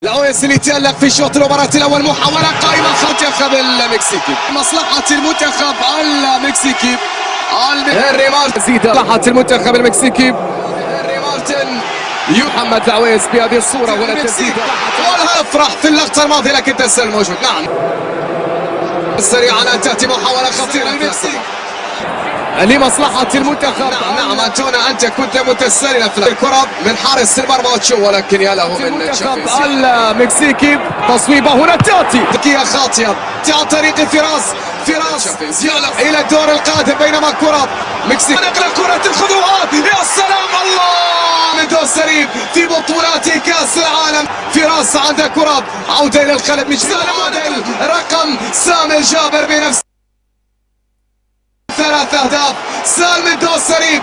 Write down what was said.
الأويس اللي تألق في شوط المباراة الأول. محاولة قائمة المنتخب المكسيكي، مصلحة المنتخب المكسيكي. هنري مارتن مصلحة المنتخب المكسيكي. هنري مارتن محمد العويس بهذه الصورة ولا تسديد ولا يفرح في اللقطة الماضية، لكن تسلل موجود. نعم سريعا تأتي محاولة خطيرة للمكسيك لمصلحة المنتخب. نعم أنتونا أنت كنت متسللا في الكرة من حارس المرمى وتشو، ولكن يا له من المنتخب المكسيكي. تصويبة هنا تأتي تكية خاطئة عن طريق فراس إلى الدور القادم، بينما كرة مكسيك نقل كرة الخطوات. يا سلام الله، مندو سريب في بطولات كأس العالم. فراس عنده كرة عودة إلى الخلف، مش الموديل رقم سامي الجابر بنفس 3 أهداف. سالم الدوسري